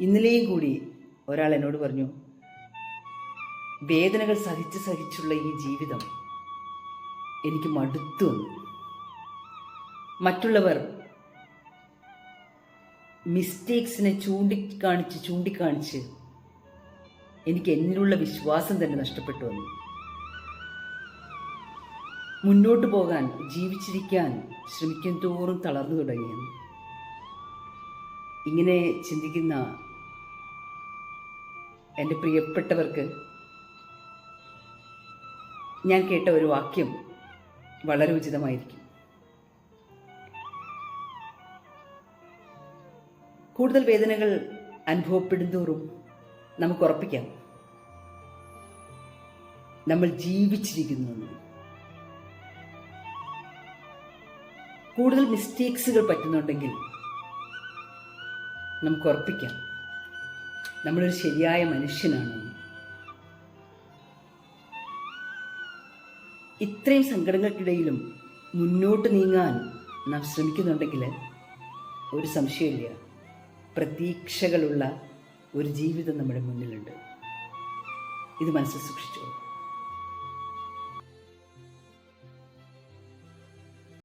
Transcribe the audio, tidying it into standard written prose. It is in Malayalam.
ഇന്നലെയും കൂടി ഒരാൾ എന്നോട് പറഞ്ഞു, വേദനകൾ സഹിച്ചുള്ള ഈ ജീവിതം എനിക്ക് മടുത്തു. മറ്റുള്ളവർ മിസ്റ്റേക്സിനെ ചൂണ്ടിക്കാണിച്ച് എനിക്ക് എന്നിലുള്ള വിശ്വാസം തന്നെ നഷ്ടപ്പെട്ടു വന്നു. മുന്നോട്ട് പോകാൻ, ജീവിച്ചിരിക്കാൻ ശ്രമിക്കും തോറും തളർന്നു തുടങ്ങിയെന്ന്. ഇങ്ങനെ ചിന്തിക്കുന്ന എൻ്റെ പ്രിയപ്പെട്ടവർക്ക് ഞാൻ കേട്ട ഒരു വാക്യം വളരെ ഉചിതമായിരിക്കും. കൂടുതൽ വേദനകൾ അനുഭവപ്പെടുന്തോറും നമുക്ക് ഉറപ്പിക്കാം, നമ്മൾ ജീവിച്ചിരിക്കുന്നു. കൂടുതൽ മിസ്റ്റേക്സുകൾ പറ്റുന്നുണ്ടെങ്കിൽ നമുക്ക് ഉറപ്പിക്കാം, നമ്മളൊരു ശരിയായ മനുഷ്യനാണ്. ഇത്രയും സങ്കടങ്ങൾക്കിടയിലും മുന്നോട്ട് നീങ്ങാൻ നാം ശ്രമിക്കുന്നുണ്ടെങ്കിൽ ഒരു സംശയമില്ല, പ്രതീക്ഷകളുള്ള ഒരു ജീവിതം നമ്മുടെ മുന്നിലുണ്ട്. ഇത് മനസ്സിൽ സൂക്ഷിച്ചു.